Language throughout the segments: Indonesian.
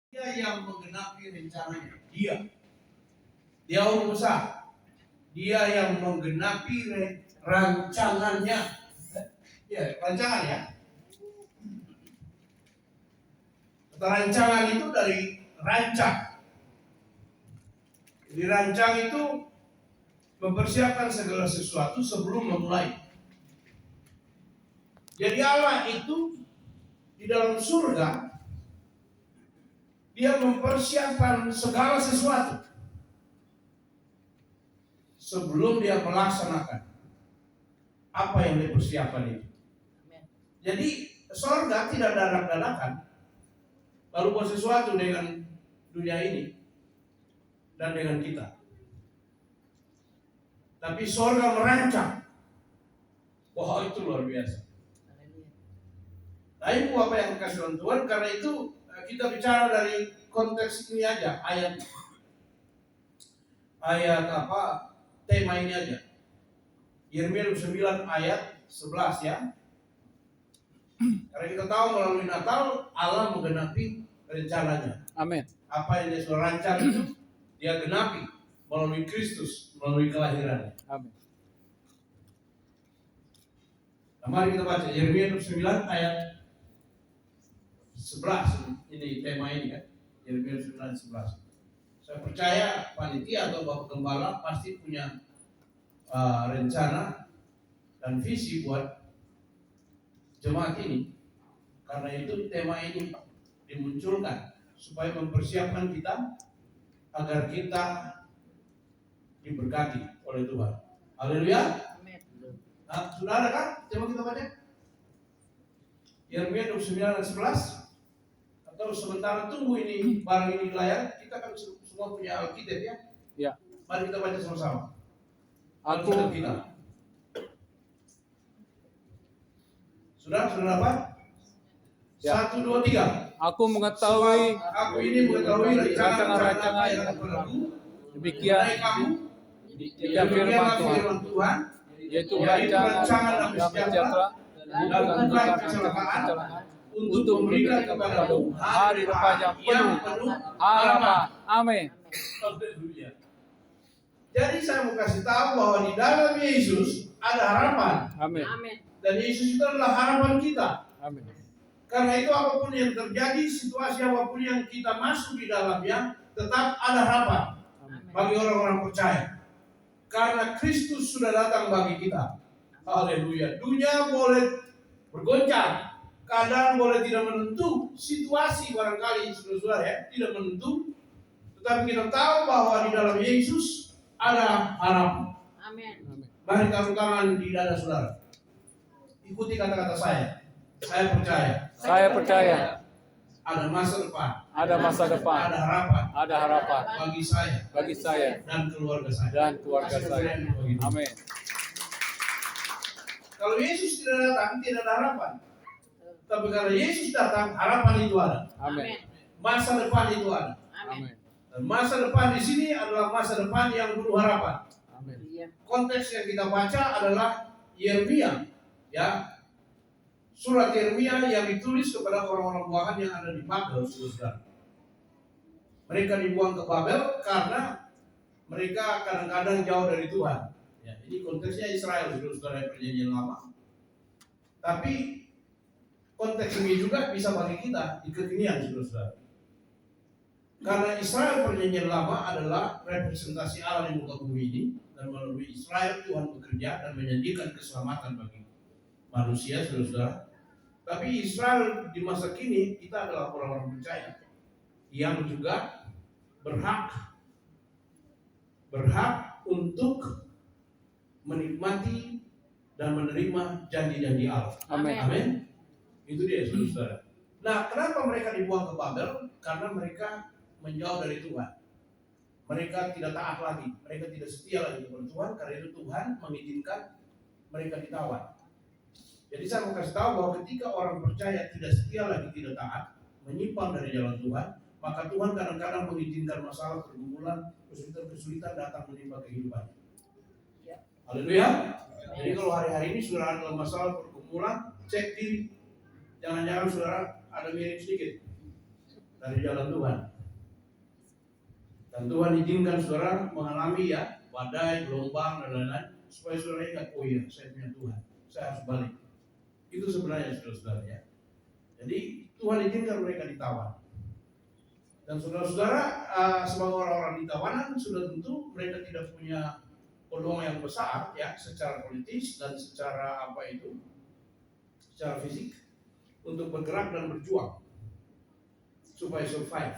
Dia yang menggenapi rencananya. Dia orang besar. Dia yang menggenapi rancangannya. Ya, rancangan ya. Kata rancangan itu dari rancang. Dirancang itu mempersiapkan segala sesuatu sebelum memulai. Jadi Allah itu di dalam surga dia mempersiapkan segala sesuatu sebelum dia melaksanakan apa yang dipersiapkan itu. Jadi surga tidak dadak-dadakan lalu buat sesuatu dengan dunia ini dan dengan kita. Tapi surga merancang. Wah, itu luar biasa. Nah, itu apa yang dikasih Tuhan. Karena itu kita bicara dari konteks ini aja, ayat apa tema ini aja. Yeremia 9 ayat 11 ya. Karena kita tahu melalui Natal Allah menggenapi rencananya. Amin. Apa yang dia sudah rancang itu dia genapi melalui Kristus, melalui kelahirannya. Amin. Nah, mari kita baca Yeremia 9 ayat 11. Ini tema ini kan. Yeremia 9 ayat 11. Saya percaya panitia atau Bapak Gembala pasti punya rencana dan visi buat jemaat ini. Karena itu tema ini dimunculkan supaya mempersiapkan kita agar kita diberkati oleh Tuhan. Haleluya. Nah, sudah ada kan? Coba kita baca. Yeremia 29 ayat 11. Atau sementara tunggu ini barang ini di layar, kita kan semua punya Alkitab ya. Ya. Mari kita baca sama-sama. Aku kita. Sudah apa? Ya. 1, 2, 3. Aku mengetahui Aku ini mengetahui rancangan-rancangan yang kepadaku. demikian Demikian firman Tuhan, yaitu rancangan damai sejahtera dan bukan kecelakaan, untuk memberikan kepadamu hari depan yang penuh harapan. Amin. Jadi saya mau kasih tahu bahwa di dalam Yesus ada harapan. Amin. Dan Yesus itu adalah harapan kita. Amin. Karena itu apapun yang terjadi, situasi apapun yang kita masuk di dalamnya, tetap ada harapan bagi orang-orang percaya. Karena Kristus sudah datang bagi kita. Haleluya. Dunia boleh bergoncang, keadaan boleh tidak menentu, situasi barangkali saudara ya tidak menentu, tetapi kita tahu bahwa di dalam Yesus ada harapan. Amin. Mari taruh tangan di dada saudara. Ikuti kata-kata saya. Saya percaya. Saya percaya Ada masa depan. ada masa depan, Ada harapan. ada harapan Bagi saya dan keluarga saya. keluarga saya. Amin. Kalau Yesus tidak datang, tidak ada harapan. Tapi kalau Yesus datang, harapan itu ada. Amin. Masa depan itu ada. Amin. Dan masa depan di sini adalah masa depan yang penuh harapan. Amin. Konteks yang kita baca adalah Yeremia, ya. Surat Yeremia yang ditulis kepada orang-orang buangan yang ada di Babel, saudara. Mereka dibuang ke Babel karena mereka kadang-kadang jauh dari Tuhan. Ya, ini konteksnya Israel, saudara, perjanjian lama. Tapi konteks ini juga bisa bagi kita di kekinian, saudara. Karena Israel perjanjian lama adalah representasi Allah di muka bumi ini, dan melalui Israel Tuhan bekerja dan menjanjikan keselamatan bagi manusia, saudara. Tapi Israel di masa kini kita adalah orang-orang percaya yang juga berhak untuk menikmati dan menerima janji-janji Allah. Amin. Amin. Itu dia, saudara. Nah, kenapa mereka dibuang ke Babel? Karena mereka menjauh dari Tuhan. Mereka tidak taat lagi, mereka tidak setia lagi kepada Tuhan. Karena itu Tuhan mengizinkan mereka ditawan. Jadi saya mau kasih tahu bahwa ketika orang percaya tidak setia lagi, tidak taat, menyimpang dari jalan Tuhan, maka Tuhan kadang-kadang mengizinkan masalah, pergumulan, kesulitan datang menimpa kehidupan. Haleluya. Jadi kalau hari-hari ini saudara ada masalah pergumulan, cek diri. Jangan-jangan saudara ada miring sedikit. dari jalan Tuhan. Dan Tuhan izinkan saudara mengalami ya badai, gelombang dan lain-lain supaya saudara ingat, oh iya saya punya Tuhan, saya harus balik. Itu sebenarnya saudara-saudara ya. Jadi Tuhan izinkan mereka ditawan. Dan saudara-saudara sebagai orang-orang di tawanan sudah tentu mereka tidak punya peluang yang besar ya secara politis dan secara secara fisik untuk bergerak dan berjuang supaya survive.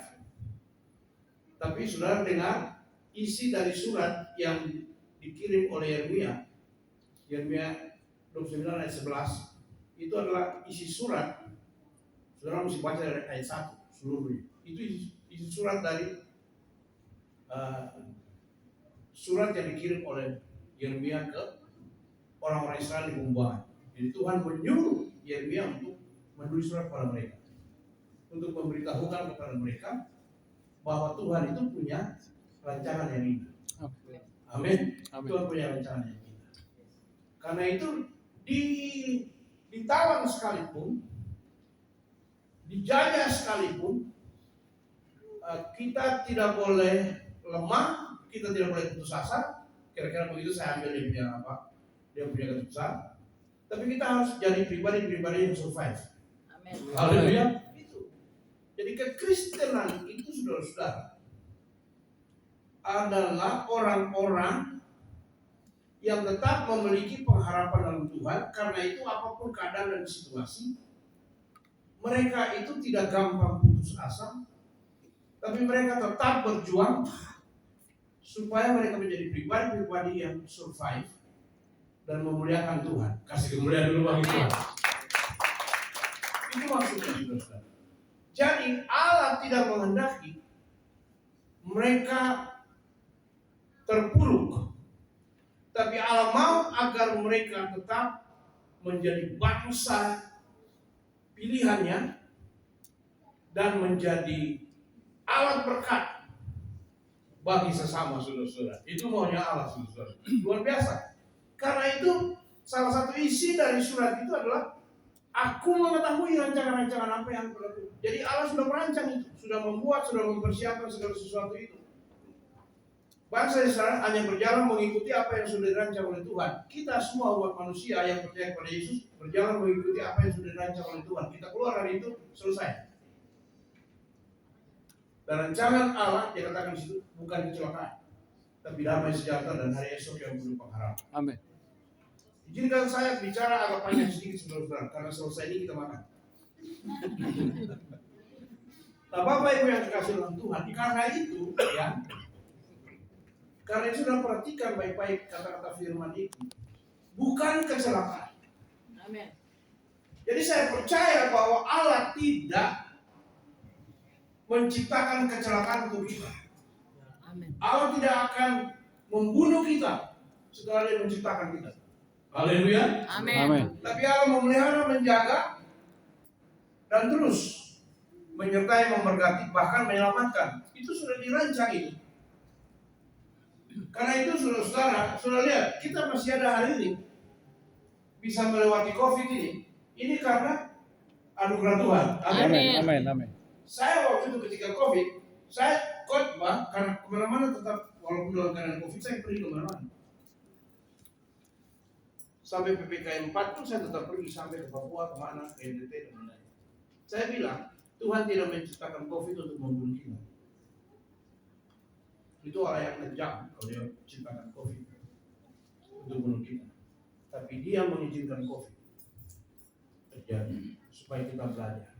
Tapi saudara dengar isi dari surat yang dikirim oleh Yeremia 29 ayat 11 itu adalah isi surat. Saudara mesti baca dari ayat 1 seluruhnya. Itu isi surat dari surat yang dikirim oleh Yeremia ke orang-orang Israel di pembuangan. Jadi Tuhan menyuruh Yeremia untuk menulis surat kepada mereka, untuk memberitahukan kepada mereka bahwa Tuhan itu punya rancangan yang indah. Amin. Tuhan punya rancangan yang indah. Karena itu ditawan sekalipun, dijajah sekalipun, kita tidak boleh lemah, kita tidak boleh putus asa. Kira-kira begitu saya ambil dia punya keputusan. Tapi kita harus jadi pribadi-pribadi yang survive. Amin. Haleluya. Jadi kekristenan itu saudara-saudara adalah orang-orang yang tetap memiliki pengharapan dalam Tuhan. Karena itu apapun keadaan dan situasi, mereka itu tidak gampang putus asa, tapi mereka tetap berjuang supaya mereka menjadi pribadi-pribadi yang survive dan memuliakan Tuhan. Kasih kemuliaan dulu bagi Tuhan. Itu maksudnya saudara. Jadi Allah tidak menghendaki mereka terpuruk, tapi Allah mau agar mereka tetap menjadi bangsa pilihannya dan menjadi alat berkat bagi sesama saudara-saudara. Itu maunya Allah saudara. Luar biasa. Karena itu salah satu isi dari surat itu adalah aku mengetahui rancangan-rancangan apa yang berlaku. Jadi Allah sudah merancang itu, sudah membuat, sudah mempersiapkan segala sesuatu itu. Bangsa Israel hanya berjalan mengikuti apa yang sudah dirancang oleh Tuhan. Kita semua umat manusia yang percaya kepada Yesus berjalan mengikuti apa yang sudah dirancang oleh Tuhan. Kita keluar dari itu, selesai. Dan rancangan Allah dikatakan di situ bukan kecelakaan, tapi damai sejahtera dan hari esok yang penuh pengharapan. Amin. Izinkan saya bicara agak panjang sedikit saudara-saudara, karena selesai ini kita makan. Nah, Bapak Ibu yang dikasih dalam Tuhan, karena itu sudah perhatikan baik-baik kata-kata firman itu, bukan kecelakaan. Amin. Jadi saya percaya bahwa Allah tidak menciptakan kecelakaan untuk kita. Amin. Allah tidak akan membunuh kita setelah Dia menciptakan kita. Haleluya. Amin. Tapi Allah memelihara, menjaga, dan terus menyertai, memberkati, bahkan menyelamatkan. Itu sudah dirancang itu. Karena itu saudara-saudara, sudah lihat kita masih ada hari ini, bisa melewati COVID ini. Ini karena anugerah Tuhan. Amin. Saya waktu itu ketika COVID, saya khotbah karena kemana-mana tetap, walaupun dalam keadaan COVID saya pergi kemana-mana. Sampai PPKM 4 pun saya tetap pergi, sampai ke Papua, kemana, ke NTT dan lain-lain. Saya bilang, Tuhan tidak menciptakan COVID untuk membunuh kita. Itu Allah yang kejam kalau Dia menciptakan COVID untuk membunuh kita. Tapi Dia mengizinkan COVID terjadi supaya kita belajar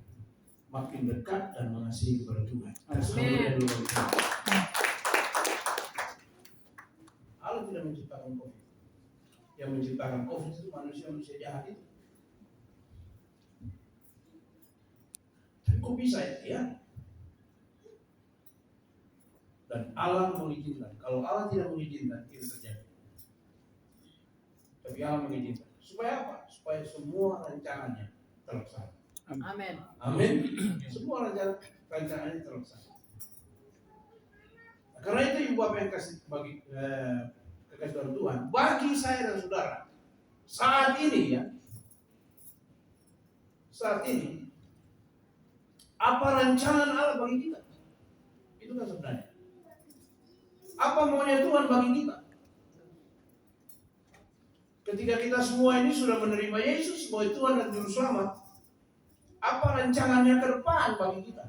makin dekat dan mengasihi kepada Tuhan. Amin. Allah tidak menciptakan COVID. Yang menciptakan COVID itu manusia jahat itu. Tapi kok bisa ya? Dan Allah mengizinkan. Kalau Allah tidak mengizinkan, itu terjadi. Tapi Allah mengizinkan. Supaya apa? Supaya semua rancangannya terlaksana. Amin. Amin. Semua rancangannya terlaksana. Karena itu Ibu Bapak yang kasih bagi kekasih dalam Tuhan, bagi saya dan saudara saat ini Apa rancangan Allah bagi kita? Itu kan sebenarnya. Apa maunya Tuhan bagi kita? Ketika kita semua ini sudah menerima Yesus sebagai Tuhan dan Juru Selamat, apa rancangannya ke depan bagi kita?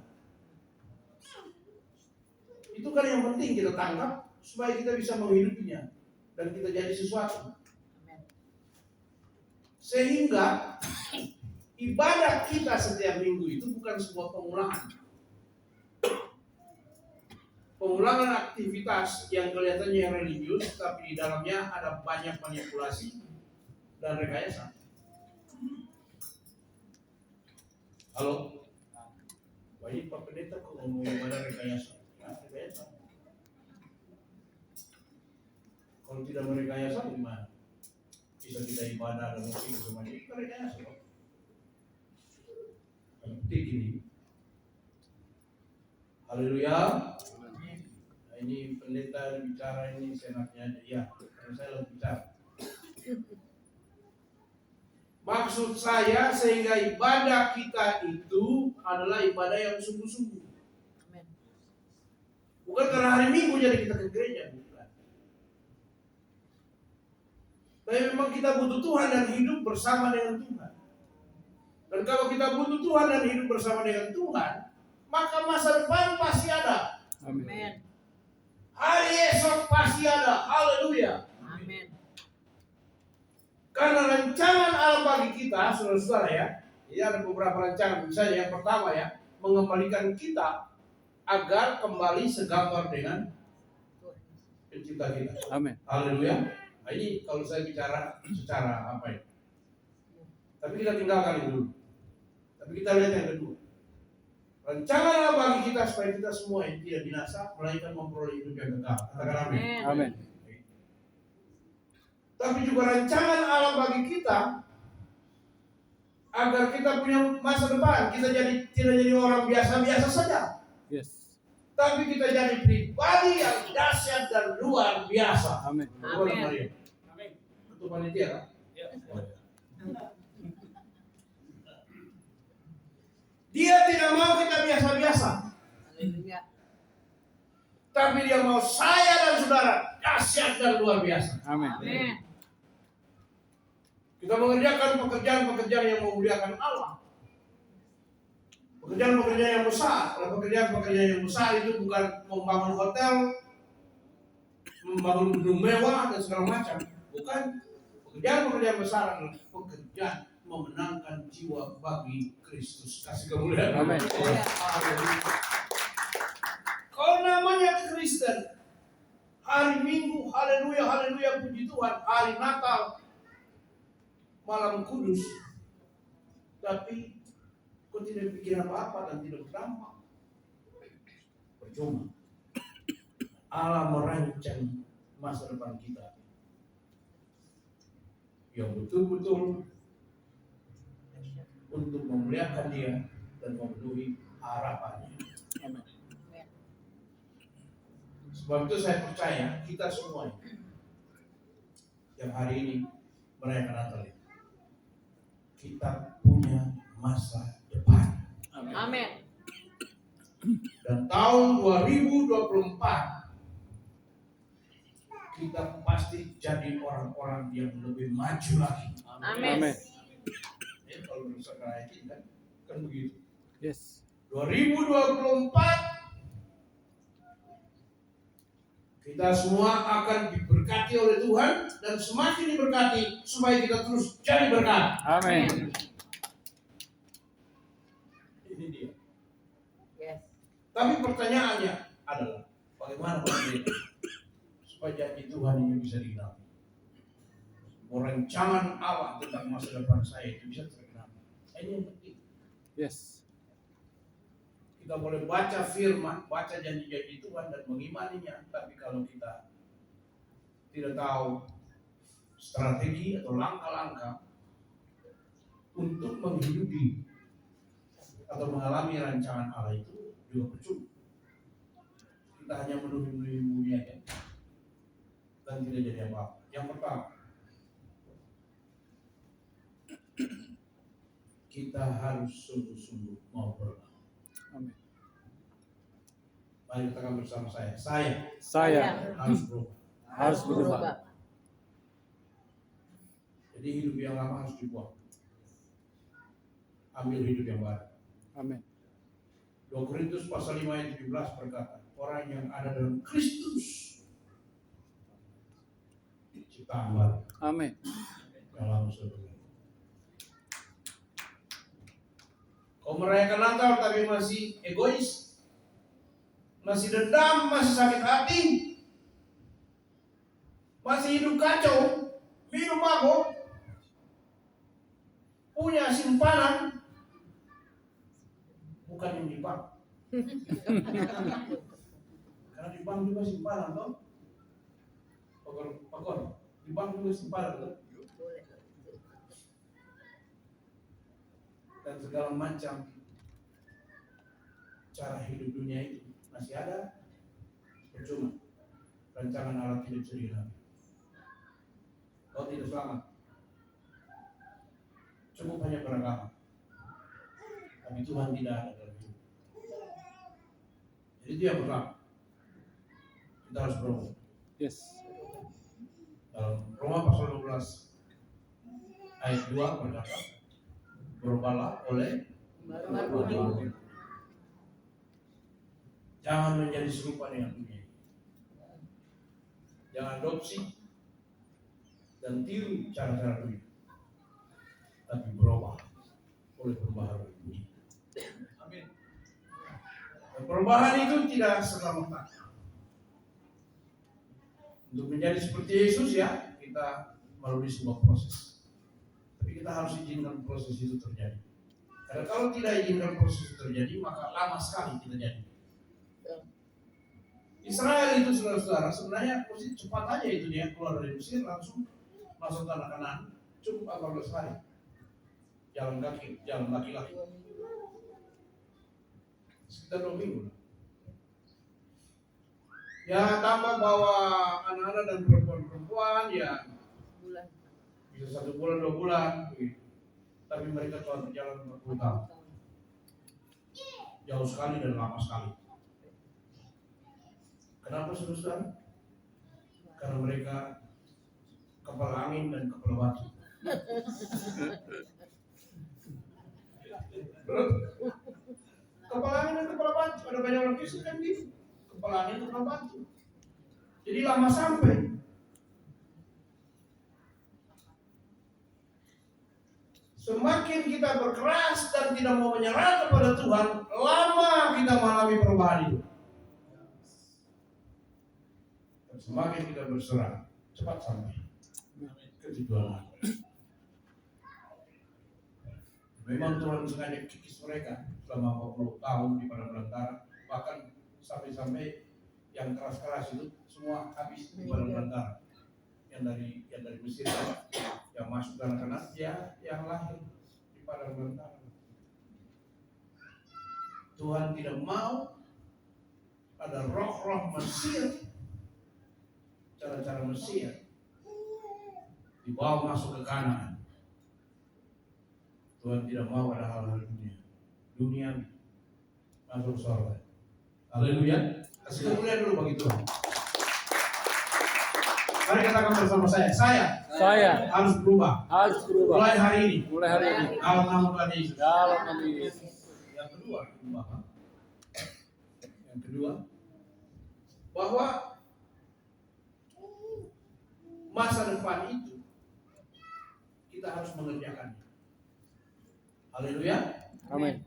Itu kan yang penting kita tangkap supaya kita bisa menghidupinya dan kita jadi sesuatu. Sehingga ibadah kita setiap minggu itu bukan sebuah pengulangan. Pengulangan aktivitas yang kelihatannya religius, tapi di dalamnya ada banyak manipulasi dan rekayasa. Halo? Wah, ini Pak Pendeta kok ngomong ibadah rekayasa? Ya, rekayasa. Kalau tidak merekayasa gimana? Bisa kita ibadah dan musik semuanya itu rekayasa loh. Yang penting ini. Haleluya. Nah, ini pendeta bicara ini senaknya aja. Ya, karena saya lagi bicara. Maksud saya sehingga ibadah kita itu adalah ibadah yang sungguh-sungguh. Bukan karena hari Minggu jadi kita ke gereja, bukan. Tapi memang kita butuh Tuhan dan hidup bersama dengan Tuhan. Dan kalau kita butuh Tuhan dan hidup bersama dengan Tuhan, maka masa depan pasti ada. Amin. Hari esok pasti ada. Haleluya. Amin. Karena rancangan Allah bagi kita, saudara-saudara ya, ada beberapa rancangan. Misalnya yang pertama ya, mengembalikan kita agar kembali segambar dengan pencipta kita. Amin. Haleluya. Nah, ini kalau saya bicara secara apa ya? Tapi kita tinggalkan itu dulu. Tapi kita lihat yang kedua. Rancangan Allah bagi kita supaya kita semua yang tidak binasa, melainkan memperoleh hidup yang kekal. Katakan amin. Amin. Tapi juga rancangan Allah bagi kita agar kita punya masa depan. Kita tidak jadi orang biasa-biasa saja. Yes. Tapi kita jadi pribadi yang dahsyat dan luar biasa. Amin. Amin. Amin. Untuk panitia kan? Ya. Dia tidak mau kita biasa-biasa. Haleluya. Tapi dia mau saya dan saudara dahsyat dan luar biasa. Amin. Amin. Kita mengerjakan pekerjaan-pekerjaan yang memuliakan Allah. Pekerjaan-pekerjaan yang besar. Kalau pekerjaan-pekerjaan yang besar itu bukan membangun hotel, membangun gedung mewah dan segala macam. Bukan. Pekerjaan-pekerjaan besar adalah pekerjaan memenangkan jiwa bagi Kristus. Kasih kemuliaan. Amin. Kalau namanya Kristen, hari Minggu, haleluya, haleluya, puji Tuhan, hari Natal, malam kudus, tapi kau tidak pikir apa-apa dan tidak berdampak. Percuma. Allah merancang masa depan kita yang betul-betul untuk memuliakan Dia dan memenuhi harapannya. Amin. Sebab itu saya percaya kita semua yang hari ini merayakan Natal ini, kita punya masa depan. Amin. Dan tahun 2024 kita pasti jadi orang-orang yang lebih maju lagi. Amin. Amin. Ya, kalau berusaha itu kan begitu. Yes. 2024 kita semua akan diberkati oleh Tuhan dan semakin diberkati supaya kita terus jadi berkat. Amin. Ini dia. Yes. Tapi pertanyaannya adalah bagaimana supaya janji Tuhan ini bisa digenapi. Rancangan Allah tentang masa depan saya itu bisa tergenapi. Ini yang penting. Yes. Kita boleh baca firman, baca janji-janji Tuhan dan mengimaninya, tapi kalau kita tidak tahu strategi atau langkah-langkah untuk menghidupi atau mengalami rancangan Allah itu juga percuma. Kita hanya menuhi bumi aja dan tidak jadi apa-apa. Yang pertama, kita harus sungguh-sungguh mau berdoa. Mari katakan bersama saya. Saya Harus berubah. harus berubah. Jadi hidup yang lama harus dibuang. Ambil hidup yang baru. Amin. 2 Korintus pasal 5 ayat 17 berkata, orang yang ada dalam Kristus ciptaan baru. Amin. Yang lama sudah berlalu. Kau merayakan Natal tapi masih egois, masih dendam, masih sakit hati, masih hidup kacau, minum mabuk, punya simpanan, bukan yang di bank. Karena di bank juga simpanan toh. Pakor, di bank juga simpanan toh. Dan segala macam cara hidup dunia itu masih ada, percuma. Rancangan Allah tidak bisa dihilangkan. Kau tidak selamat. Cukup hanya beragama. Tapi Tuhan tidak ada dalam hidup. Jadi itu yang pertama. Kita harus berubah. Yes. Dalam Roma pasal 12 ayat 2 berkata, berubahlah oleh Baru-baru. jangan menjadi serupa dengan dunia. Jangan adopsi dan tiru cara-cara dunia, tapi berubah oleh perubahan dunia. Amin. Dan perubahan itu tidak serta-merta. Untuk menjadi seperti Yesus ya, kita melalui sebuah proses. Tapi kita harus izinkan proses itu terjadi. Karena kalau tidak izinkan proses itu terjadi, maka lama sekali kita jadi. Israel itu saudara-saudara sebenarnya mesti cepat aja itu dia keluar dari Mesir langsung masuk tanah Kanaan, cukup 14 hari. Jalan kaki-laki. Sekitar 2 minggu. Ya tambah bawa anak-anak dan perempuan ya bisa 1 bulan 2 bulan begitu. Tapi mereka telah berjalan 40 tahun. Jauh sekali dan lama sekali. Kenapa saudara? Karena mereka kepala angin dan kepala batu. Kepala angin dan kepala batu. Ada banyak orang Kristen kan gitu. Kepala angin dan kepala batu. Jadi lama sampai. Semakin kita berkeras dan tidak mau menyerah kepada Tuhan, lama kita mengalami perubahan itu. Dan semakin kita berserah, cepat sampai ke tujuan. Memang Tuhan sengaja kikis mereka selama 40 tahun di padang belantara, bahkan sampai-sampai yang keras-keras itu semua habis di padang belantara. Yang dari Mesir, yang masuk tanah Kanaan, ya yang lahir di padang belantara. Tuhan tidak mau ada roh-roh Mesir, cara-cara Mesir dibawa masuk ke Kanaan. Tuhan tidak mau ada hal-hal dunia masuk surga. Haleluya. Kasih kemuliaan dulu bagi Tuhan. Mari katakan bersama saya harus berubah. Mulai hari ini. Dalam nama Tuhan Yesus. Yang kedua, bahwa masa depan itu kita harus mengerjakannya. Haleluya. Amin.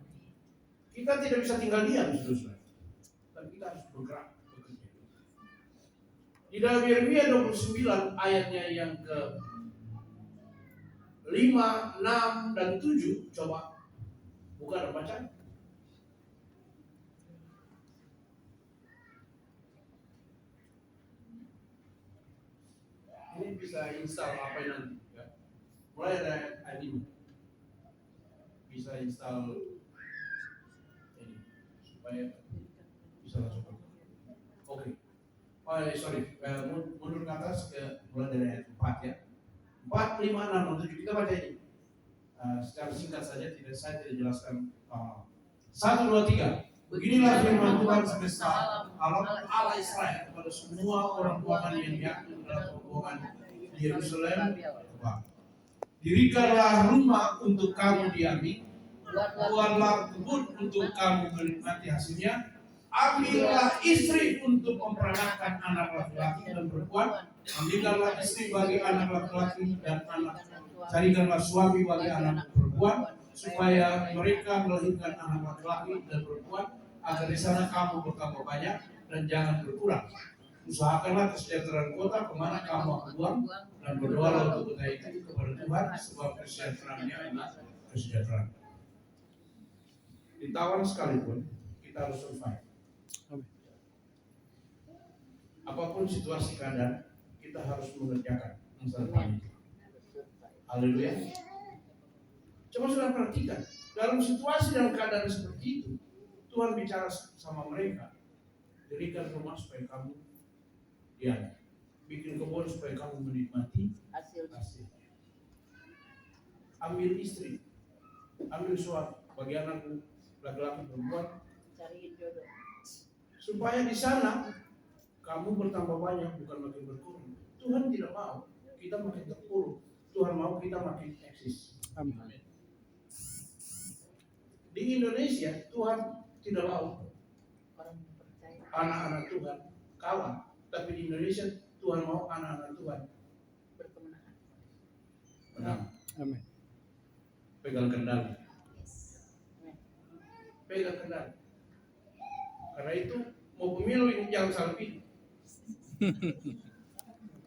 Kita tidak bisa tinggal diam, saudara. Dan kita harus bergerak. Di dalam Yeremia 29 ayatnya yang ke 5, 6, dan 7, coba buka dan baca. Ini bisa install apa nanti ya. Mulai dari ayat ini bisa install ini supaya bisa langsung. Oke. Oh sorry, mundur ke atas ke mulai dari ayat 4 ya. 4, 5, 6, 7 kita baca ini. Secara singkat saja, saya tidak jelaskan. 1, 2, 3. Beginilah firman Tuhan semesta Allah Israel kepada semua orang buangan yang jatuh dalam pembuangan di Yerusalem. Dirikanlah rumah untuk kamu diami, buatlah kebun untuk kamu menikmati hasilnya, ambillah istri untuk memperanakkan anak laki-laki dan perempuan, ambillah istri bagi anak laki-laki dan anak, carikanlah suami bagi anak perempuan, supaya mereka melahirkan anak laki-laki dan perempuan, agar di sana kamu bertambah banyak dan jangan berkurang. Usahakanlah kesejahteraan kota kemana kamu akan buang, dan berdoalah untuk kota itu kepada Tuhan, sebab kesejahteraannya adalah kesejahteraan. Ditawan sekalipun, kita harus survive. Apapun situasi keadaan, kita harus mengerjakan masalah ini. Haleluya. Coba sudah perhatikan, dalam situasi dan keadaan seperti itu, Tuhan bicara sama mereka, dirikan rumah supaya kamu diam, bikin kebun supaya kamu menikmati hasilnya. Ambil istri, ambil suami bagi anak laki-laki perempuan, Cari jodoh. supaya di sana kamu bertambah banyak, bukan makin berkurang. Tuhan tidak mau kita makin terpuruk, Tuhan mau kita makin eksis. Amin. Di Indonesia Tuhan tidak mau Orang percaya. anak-anak Tuhan kalah, tapi di Indonesia Tuhan mau anak-anak Tuhan Berkemenangan. menang. Amin. Pegang kendali, Amin. pegang kendali. Karena itu mau pemilu ini jangan salah pilih.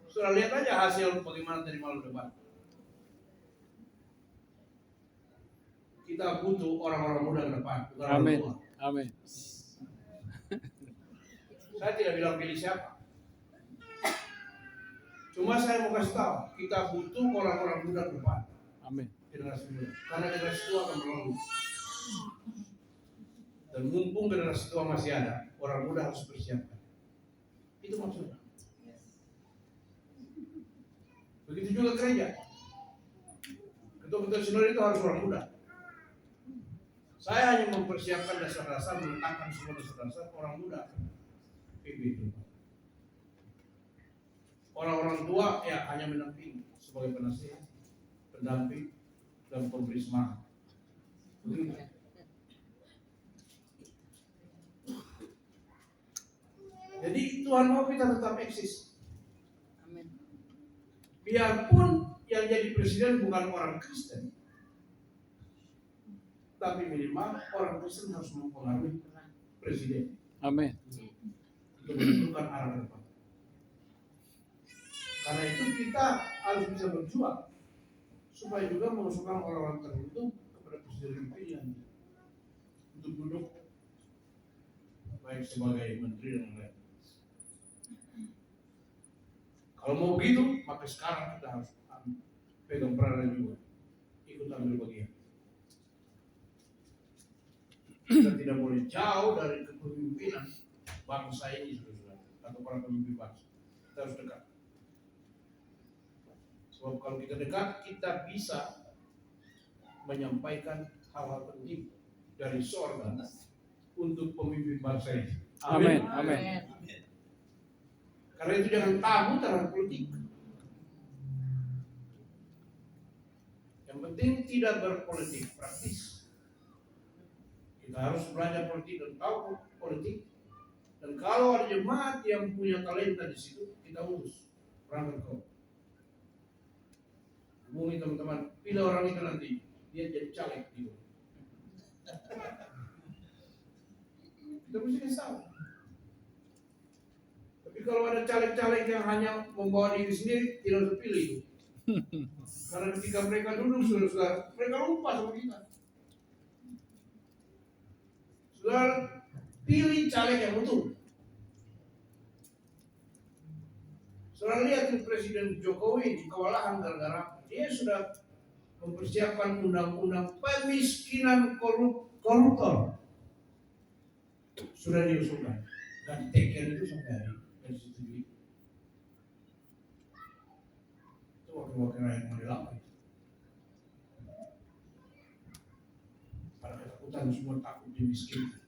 Sudah lihat aja hasil bagaimana dari malam depan. Kita butuh orang-orang muda ke depan, bukan orang Amin. tua. Amin. Saya tidak bilang pilih siapa. Cuma saya mau kasih tahu, kita butuh orang-orang muda ke depan. Amin. Generasi muda. Karena generasi tua akan berlalu. Dan mumpung generasi tua masih ada, orang muda harus bersiapkan. Itu maksudnya. Begitu juga gereja. Ketua-ketua sinode itu harus orang muda. Saya hanya mempersiapkan dasar-dasar, meletakkan semua dasar-dasar orang muda. Begitu. Orang-orang tua ya hanya mendampingi sebagai penasihat, pendamping, dan pemberi semangat. Begitu. Jadi Tuhan mau kita tetap eksis. Amin. Biarpun yang jadi presiden bukan orang Kristen, tapi minimal orang Kristen harus mempengaruhi presiden Amin. untuk menentukan arah ke depan. Karena itu kita harus bisa berjuang supaya juga mengusulkan orang-orang tertentu kepada presiden pilihan untuk duduk baik sebagai menteri dan lain. Kalau mau begitu, maka sekarang kita harus pegang peranan juga, ikut ambil bagian. Kita tidak boleh jauh dari kepemimpinan bangsa ini, saudara, atau para pemimpin bangsa. Kita harus dekat. Sebab kalau kita dekat, kita bisa menyampaikan hal-hal penting dari sorga untuk pemimpin bangsa ini. Amin. Amin. Karena itu jangan tabu terhadap politik. Yang penting tidak berpolitik praktis. Kita harus belajar politik dan tahu politik. Dan kalau ada jemaat yang punya talenta di situ, kita urus. Berangkat kau. Hubungi teman-teman, pilih orang itu nanti, dia jadi caleg gitu. Kita mesti kasih tahu. Tapi kalau ada caleg-caleg yang hanya membawa diri sendiri, tidak terpilih. Karena ketika mereka duduk, saudara, mereka lupa sama kita. Saudara, pilih caleg yang betul. Saudara lihat Presiden Jokowi kewalahan gara-gara dia sudah mempersiapkan undang-undang pemiskinan koruptor. Sudah diusulkan dan ditekan itu sampai hari dari situ. Itu wakil-wakil rakyat model apa itu? Pada ketakutan semua takut dimiskinkan.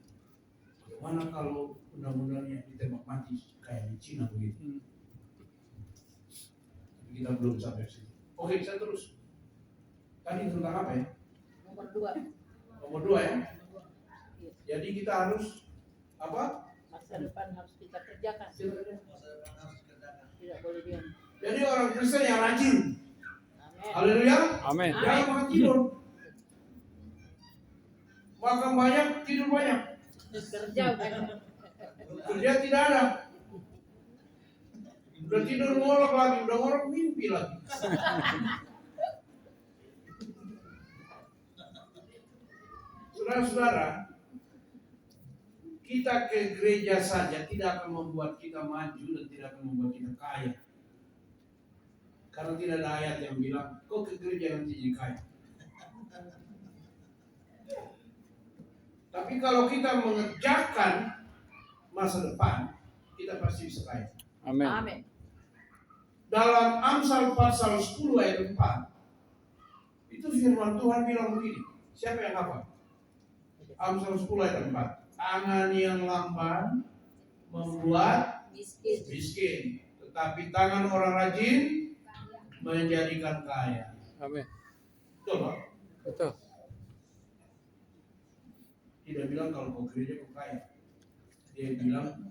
Bagaimana kalau undang-undangnya ditembak mati kayak di Cina begitu. Tapi kita belum sampai situ. Oke, saya terus. Tadi tentang apa ya? Nomor 2. Nomor 2 ya. Iya. Jadi kita harus apa? Masa depan harus kita kerjakan. Tidak boleh diam. Jadi orang Kristen yang rajin. Amin. Haleluya. Amin. Jangan makan tidur. Makan banyak, tidur banyak. Kerja banyak. Kerja tidak ada. Udah tidur ngorok lagi, udah ngorok mimpi lagi. Saudara-saudara, kita ke gereja saja tidak akan membuat kita maju dan tidak akan membuat kita kaya. Karena tidak ada ayat yang bilang, kau ke gereja nanti jadi kaya. Tapi kalau kita mengerjakan masa depan, kita pasti bisa kaya. Amin. Amin. Dalam Amsal pasal 10 ayat 4, itu firman Tuhan bilang begini. Siapa yang hafal? Amsal 10 ayat 4. Tangan yang lamban membuat miskin, tetapi tangan orang rajin menjadikan kaya. Amin. Betul Pak? Betul. Tidak bilang kalau kau gereja kau kaya. Dia bilang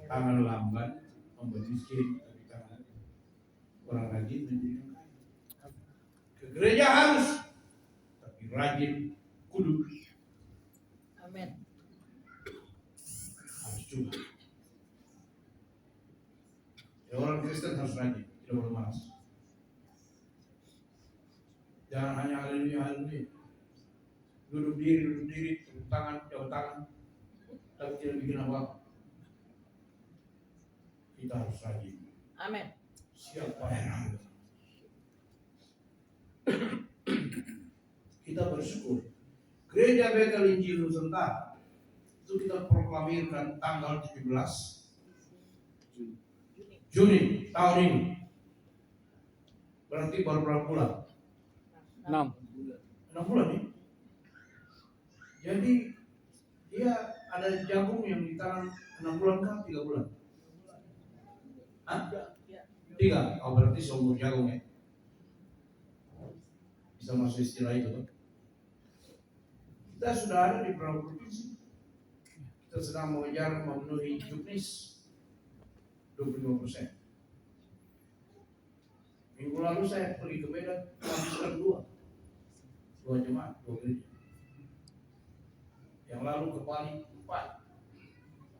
tangan lamban membuat miskin, tapi tangan orang rajin menjadikan kaya. Ke gereja harus, tapi rajin kudu. Amin. Harus juga. Ya, orang Kristen harus rajin, tidak boleh malas. Jangan hanya haleluya haleluya. Duduk diri, tepuk tangan, jauh tangan, tapi tidak bikin apa-apa. Kita harus rajin. Amin. Siapa yang kita bersyukur. Gereja Betel Injil Nusantara itu kita proklamirkan tanggal 17 Juni tahun ini. Berarti baru berapa bulan? 6. 6 bulan nih. Jadi dia ada jagung yang ditanam 6 bulan kan 3 bulan? Hah? 3. Oh berarti seumur jagung ya. Bisa masuk istilah itu tuh. Kita sudah ada di beberapa provinsi. Kita sedang mengejar memenuhi juknis 25%. Minggu lalu saya pergi ke Medan, menghabiskan 2 jemaat, 2 gereja. Yang lalu ke Bali 4,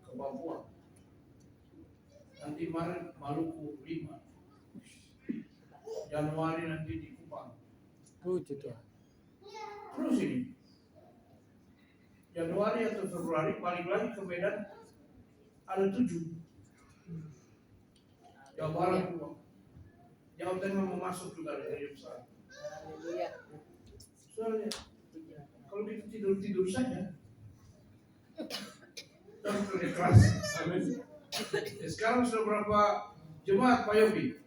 ke Papua. Nanti Maret Maluku 5. Januari nanti di Kupang. Puji Tuhan. Terus ini. Januari atau Februari balik lagi ke Medan ada 7. Jawa Barat 2. Jawa Tengah mau masuk juga ada gereja besar. Haleluya. Soalnya kalau kita tidur saja dan kerja keras. Amin. Sekarang sudah berapa jemaat Pak Yobi?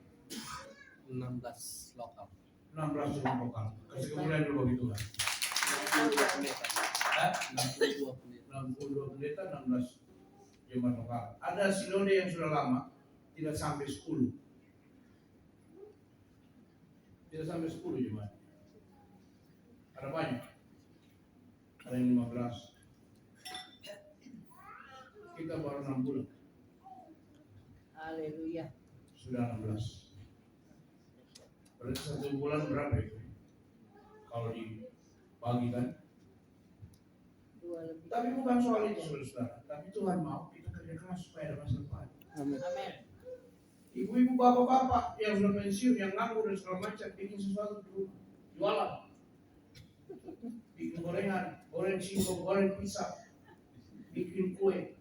16 lokal. 16 jemaat lokal. Kasih kemuliaan dulu bagi Tuhan. 62 pendeta, 16 jemaat lokal. Ada sinode yang sudah lama, tidak sampai 10. Tidak sampai 10 jemaat. Ada banyak. Ada yang 15. Kita baru 6 bulan. Haleluya. Sudah 16. Berarti 1 bulan berapa itu? Kalau dibagikan. 2 lebih. Tapi bukan soal itu saudara. Tapi Tuhan mau kita kerja keras supaya ada masa depan. Amin. Amin. Ibu-ibu, bapak-bapak yang sudah pensiun, yang nganggur dan segala macam, bikin sesuatu dulu, jualan, bikin gorengan, goreng singkong, goreng pisang, bikin kue,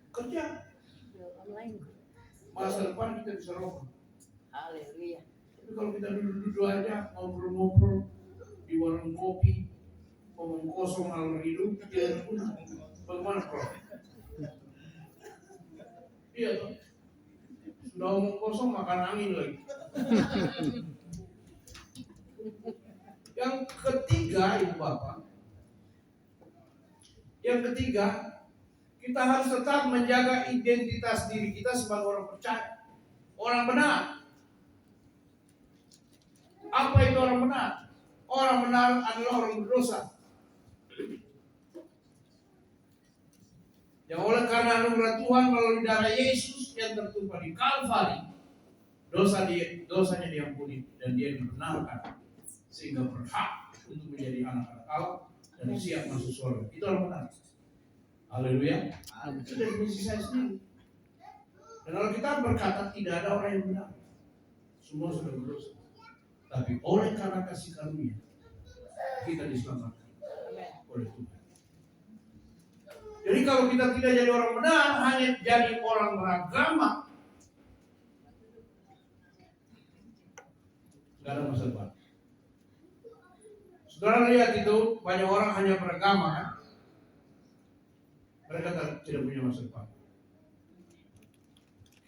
kerja. Online. Masa depan kita bisa roboh. Haleluya. Tapi kalau kita duduk-duduk aja, ngobrol-ngobrol di warung kopi, ngomong kosong ngalor hidup, tidak guna. Bagaimana bro? Iya toh. Sudah ngomong kosong makan angin lagi. Yang ketiga, ibu bapak. Yang ketiga, kita harus tetap menjaga identitas diri kita sebagai orang percaya, orang benar. Apa itu orang benar? Orang benar adalah orang berdosa. Yang oleh karena anugerah Tuhan melalui darah Yesus yang tertumpah di Kalvari, dosanya diampuni dan dia dibenarkan sehingga berhak untuk menjadi anak-anak Allah dan siap masuk surga. Itu orang benar. Haleluya. Itu definisi saya sendiri. Dan Alkitab berkata tidak ada orang yang benar. Semua sudah berdosa. Tapi oleh karena kasih karunia kita diselamatkan oleh Tuhan. Jadi kalau kita tidak jadi orang benar, hanya jadi orang beragama, tidak ada masa depan. Saudara lihat itu, banyak orang hanya beragama kan? Mereka tidak punya masa depan.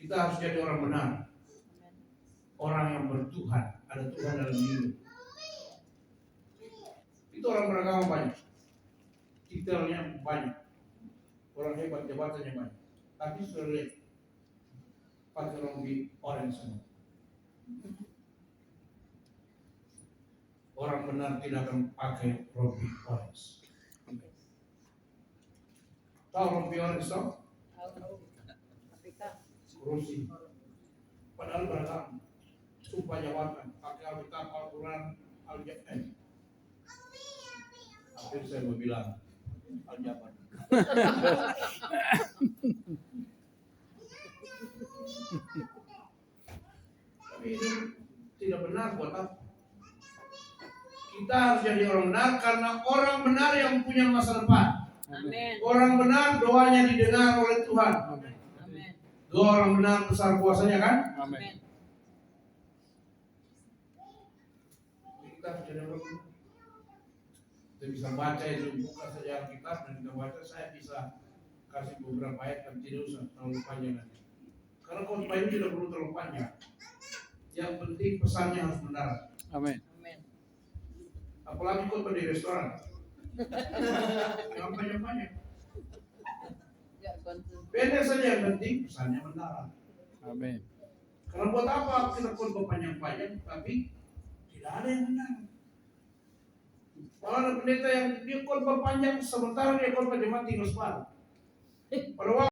Kita harus jadi orang benar. Orang yang bertuhan, ada Tuhan dalam diri. Itu orang beragama banyak. Titelnya banyak. Orang hebat, jabatannya banyak. Tapi sudah lihat, pakai rompi orange semua. Orang benar tidak akan pakai rompi orange. Tahu rompi orange toh? Tahu. Afrika. Kursi. Padahal beragam. Sumpah jabatan. Pakai Alkitab, Al-Quran, Al-Jabatan. Akhir saya mau bilang Al-Jabatan. Tapi ini tidak benar buat apa? Kita harus jadi orang benar karena orang benar yang punya masa depan. Amin. Orang benar doanya didengar oleh Tuhan. Amin. Doa orang benar besar kuasanya kan? Amin. Kita harus jadi orang benar. Kita bisa baca itu, buka saja Alkitab dan kita baca. Saya bisa kasih beberapa ayat dan tidak usah terlalu panjang nanti. Karena khotbah ini tidak perlu terlalu panjang. Yang penting pesannya harus mendarat. Amin. Amin. Apalagi khotbah di restoran. Yang banyak-banyak. Ya, konsumsi. Pendek saja yang penting pesannya mendarat. Amin. Karena buat apa kita khotbah panjang-panjang tapi tidak ada yang benar. Kalau ada pendeta yang dia khotbah panjang sementara dia khotbah jemaat tinggal separuh. Pada waktu